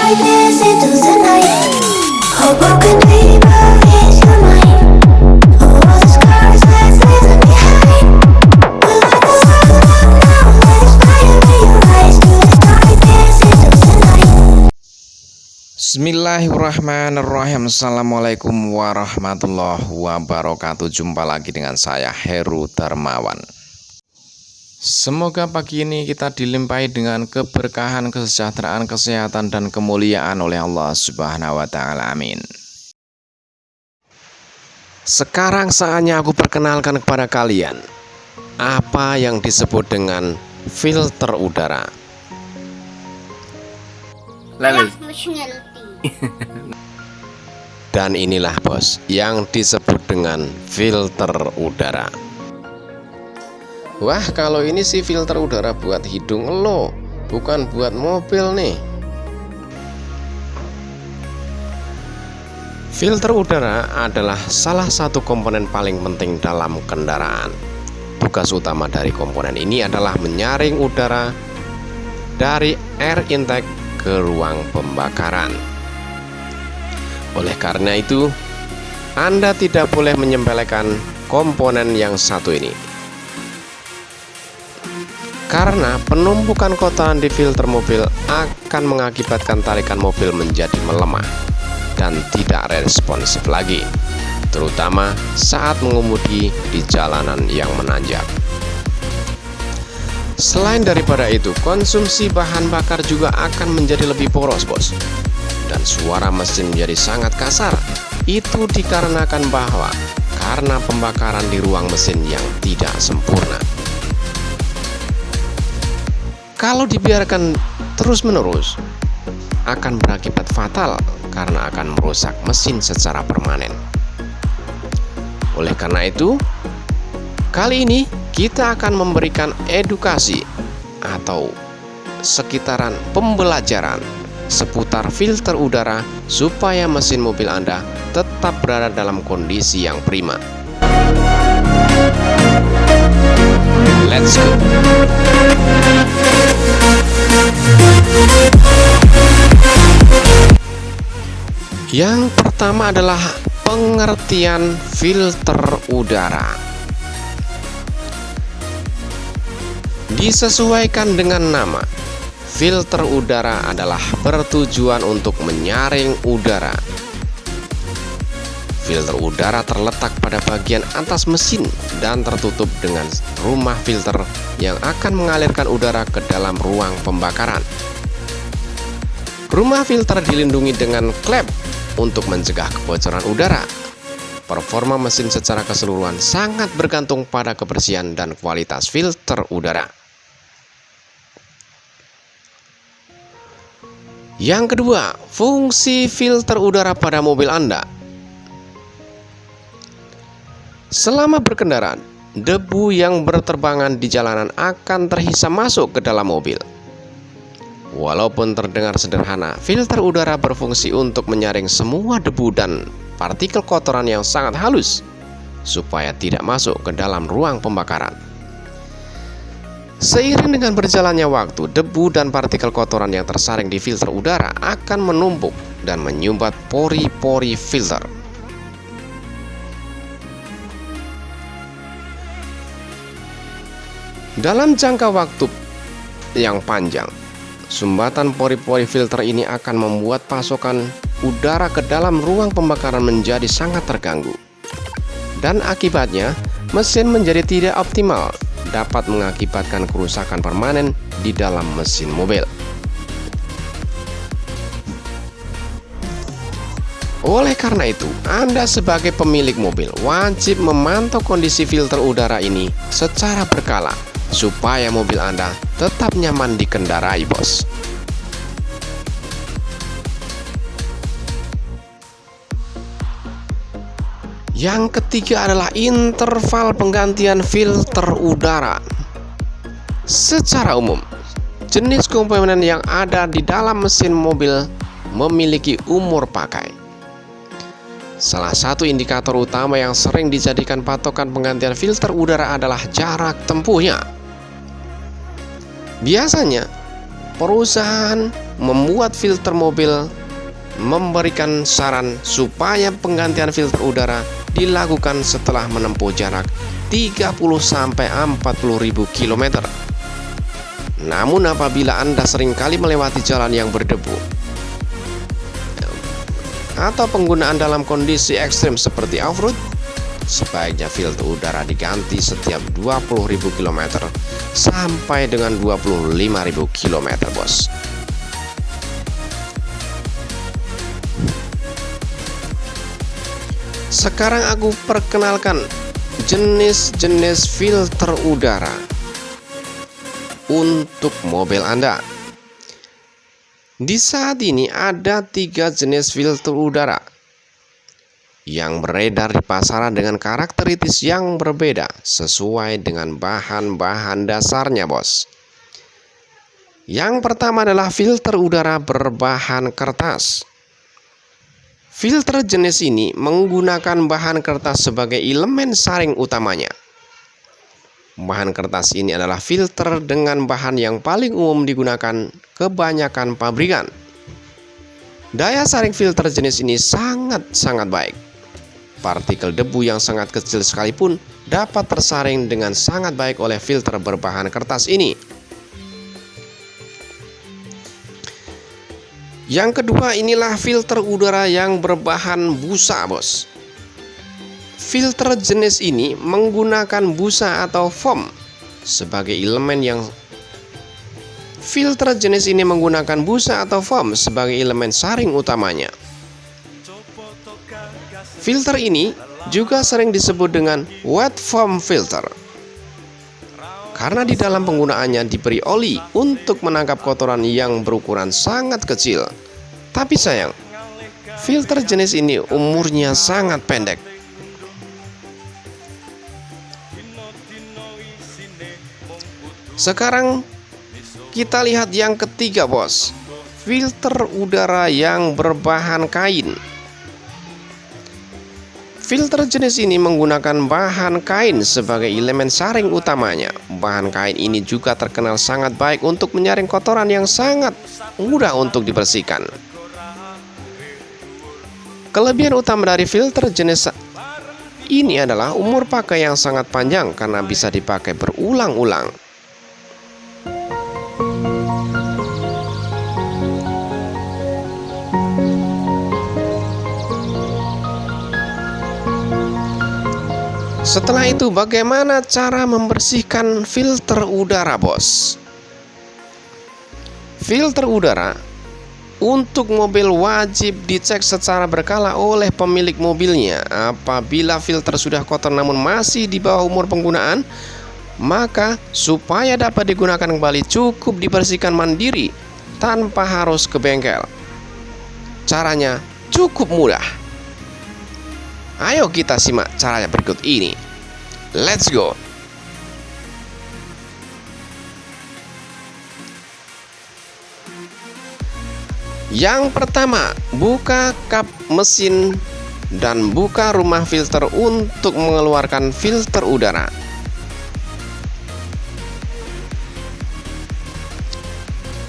like this into the night. A broken paper is your mind. All the scars let's leave them behind. We let the world out now. Let us fire in your eyes. Do the darkness into the night. Bismillahirrahmanirrahim. Assalamualaikum warahmatullahi wabarakatuh. Jumpa lagi dengan saya Heru Darmawan. Semoga pagi ini kita dilimpahi dengan keberkahan, kesejahteraan, kesehatan, dan kemuliaan oleh Allah Subhanahu wa Ta'ala. Amin. Sekarang saatnya aku perkenalkan kepada kalian apa yang disebut dengan filter udara. Dan inilah bos yang disebut dengan filter udara. Wah, kalau ini sih filter udara buat hidung lo, bukan buat mobil nih. Filter udara adalah salah satu komponen paling penting dalam kendaraan. Tugas utama dari komponen ini adalah menyaring udara dari air intake ke ruang pembakaran. Oleh karena itu, Anda tidak boleh menyepelekan komponen yang satu ini. Karena penumpukan kotoran di filter mobil akan mengakibatkan tarikan mobil menjadi melemah dan tidak responsif lagi, terutama saat mengemudi di jalanan yang menanjak. Selain daripada itu, konsumsi bahan bakar juga akan menjadi lebih boros bos, dan suara mesin menjadi sangat kasar. Itu dikarenakan bahwa karena pembakaran di ruang mesin yang tidak sempurna. Kalau dibiarkan terus-menerus, akan berakibat fatal karena akan merusak mesin secara permanen. Oleh karena itu, kali ini kita akan memberikan edukasi atau sekitaran pembelajaran seputar filter udara supaya mesin mobil Anda tetap berada dalam kondisi yang prima. Let's go. Yang pertama adalah pengertian filter udara. Disesuaikan dengan nama, filter udara adalah bertujuan untuk menyaring udara. Filter udara terletak pada bagian atas mesin dan tertutup dengan rumah filter yang akan mengalirkan udara ke dalam ruang pembakaran. Rumah filter dilindungi dengan klep untuk mencegah kebocoran udara. Performa mesin secara keseluruhan sangat bergantung pada kebersihan dan kualitas filter udara. Yang kedua, fungsi filter udara pada mobil Anda. Selama berkendara, debu yang berterbangan di jalanan akan terhisap masuk ke dalam mobil. Walaupun terdengar sederhana, filter udara berfungsi untuk menyaring semua debu dan partikel kotoran yang sangat halus supaya tidak masuk ke dalam ruang pembakaran. Seiring dengan berjalannya waktu, debu dan partikel kotoran yang tersaring di filter udara akan menumpuk dan menyumbat pori-pori filter. Dalam jangka waktu yang panjang, sumbatan pori-pori filter ini akan membuat pasokan udara ke dalam ruang pembakaran menjadi sangat terganggu. Dan akibatnya, mesin menjadi tidak optimal, dapat mengakibatkan kerusakan permanen di dalam mesin mobil. Oleh karena itu, Anda sebagai pemilik mobil wajib memantau kondisi filter udara ini secara berkala supaya mobil Anda tetap nyaman dikendarai, bos. Yang ketiga adalah interval penggantian filter udara. Secara umum, jenis komponen yang ada di dalam mesin mobil memiliki umur pakai. Salah satu indikator utama yang sering dijadikan patokan penggantian filter udara adalah jarak tempuhnya. Biasanya, perusahaan membuat filter mobil memberikan saran supaya penggantian filter udara dilakukan setelah menempuh jarak 30-40.000 km. Namun apabila Anda seringkali melewati jalan yang berdebu atau penggunaan dalam kondisi ekstrim seperti off-road, sebaiknya filter udara diganti setiap 20.000 km sampai dengan 25.000 km, bos. Sekarang aku perkenalkan jenis-jenis filter udara untuk mobil Anda. Di saat ini ada 3 jenis filter udara yang beredar di pasaran dengan karakteristik yang berbeda sesuai dengan bahan-bahan dasarnya, bos. Yang pertama adalah filter udara berbahan kertas. Filter jenis ini menggunakan bahan kertas sebagai elemen saring utamanya. Bahan kertas ini adalah filter dengan bahan yang paling umum digunakan kebanyakan pabrikan. Daya saring filter jenis ini sangat-sangat baik. Partikel debu yang sangat kecil sekalipun dapat tersaring dengan sangat baik oleh filter berbahan kertas ini. Yang kedua, inilah filter udara yang berbahan busa, bos. Filter jenis ini menggunakan busa atau foam sebagai elemen saring utamanya. Filter ini juga sering disebut dengan wet foam filter karena di dalam penggunaannya diberi oli untuk menangkap kotoran yang berukuran sangat kecil. Tapi sayang, filter jenis ini umurnya sangat pendek. Sekarang kita lihat yang ketiga, bos. Filter udara yang berbahan kain. Filter jenis ini menggunakan bahan kain sebagai elemen saring utamanya. Bahan kain ini juga terkenal sangat baik untuk menyaring kotoran yang sangat mudah untuk dibersihkan. Kelebihan utama dari filter jenis ini adalah umur pakai yang sangat panjang karena bisa dipakai berulang-ulang. Setelah itu, bagaimana cara membersihkan filter udara, bos? Filter udara untuk mobil wajib dicek secara berkala oleh pemilik mobilnya. Apabila filter sudah kotor namun masih di bawah umur penggunaan, maka supaya dapat digunakan kembali cukup dibersihkan mandiri tanpa harus ke bengkel. Caranya cukup mudah. Ayo kita simak caranya berikut ini. Let's go. Yang pertama, buka kap mesin dan buka rumah filter untuk mengeluarkan filter udara.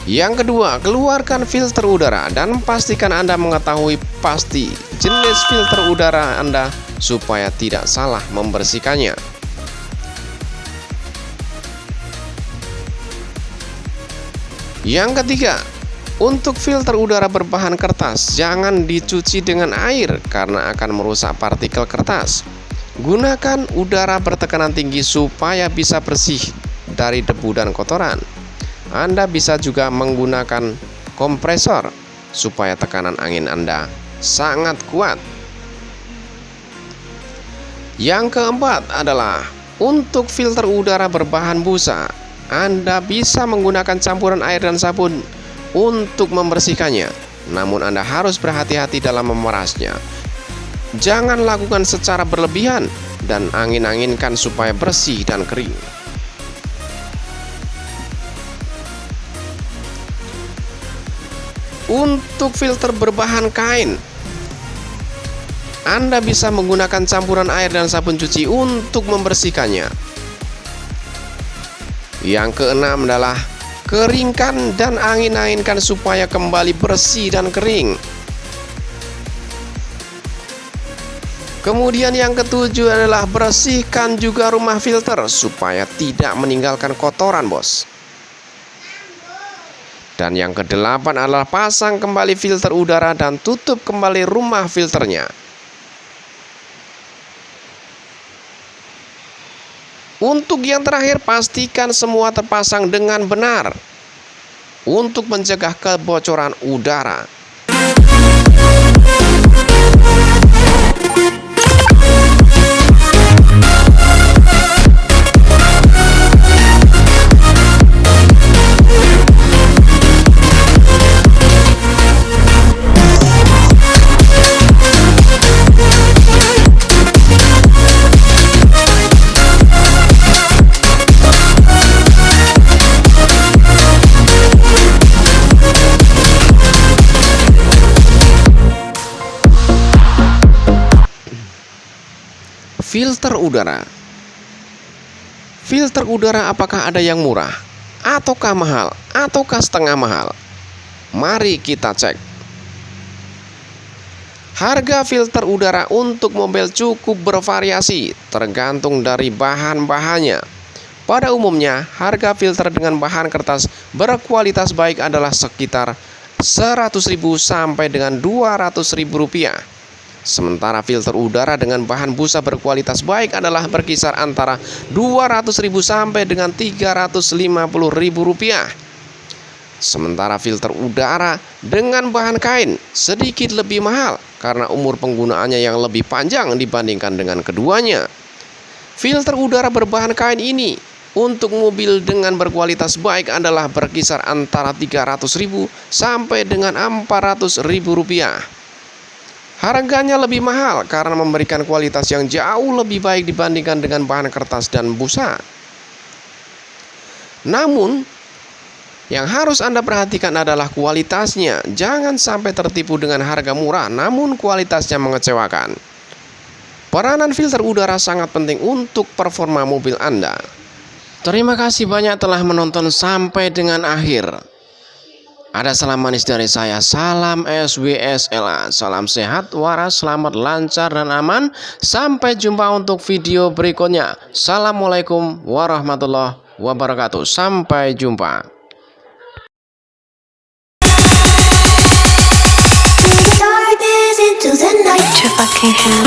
Yang kedua, keluarkan filter udara dan pastikan Anda mengetahui pasti jenis filter udara Anda supaya tidak salah membersihkannya. Yang ketiga, untuk filter udara berbahan kertas, jangan dicuci dengan air karena akan merusak partikel kertas. Gunakan udara bertekanan tinggi supaya bisa bersih dari debu dan kotoran. Anda bisa juga menggunakan kompresor supaya tekanan angin Anda sangat kuat. Yang keempat adalah untuk filter udara berbahan busa. Anda bisa menggunakan campuran air dan sabun untuk membersihkannya. Namun Anda harus berhati-hati dalam memerasnya. Jangan lakukan secara berlebihan dan angin-anginkan supaya bersih dan kering. Untuk filter berbahan kain, Anda bisa menggunakan campuran air dan sabun cuci untuk membersihkannya. Yang keenam adalah keringkan dan angin-anginkan supaya kembali bersih dan kering. Kemudian yang ketujuh adalah bersihkan juga rumah filter supaya tidak meninggalkan kotoran, bos. Dan yang kedelapan adalah pasang kembali filter udara dan tutup kembali rumah filternya. Untuk yang terakhir, pastikan semua terpasang dengan benar untuk mencegah kebocoran udara. Filter udara. Filter udara apakah ada yang murah, ataukah mahal, ataukah setengah mahal? Mari kita cek. Harga filter udara untuk mobil cukup bervariasi, tergantung dari bahan-bahannya. Pada umumnya, harga filter dengan bahan kertas berkualitas baik adalah sekitar 100.000 sampai dengan 200.000 rupiah. Sementara filter udara dengan bahan busa berkualitas baik adalah berkisar antara 200.000 sampai dengan 350.000 rupiah. Sementara filter udara dengan bahan kain sedikit lebih mahal karena umur penggunaannya yang lebih panjang dibandingkan dengan keduanya. Filter udara berbahan kain ini untuk mobil dengan berkualitas baik adalah berkisar antara 300.000 sampai dengan 400.000 rupiah. Harganya lebih mahal karena memberikan kualitas yang jauh lebih baik dibandingkan dengan bahan kertas dan busa. Namun, yang harus Anda perhatikan adalah kualitasnya. Jangan sampai tertipu dengan harga murah namun kualitasnya mengecewakan. Peranan filter udara sangat penting untuk performa mobil Anda. Terima kasih banyak telah menonton sampai dengan akhir. Ada salam manis dari saya, salam SWSLA, salam sehat, waras, selamat, lancar, dan aman. Sampai jumpa untuk video berikutnya. Assalamualaikum warahmatullahi wabarakatuh. Sampai jumpa. Darkness into the night.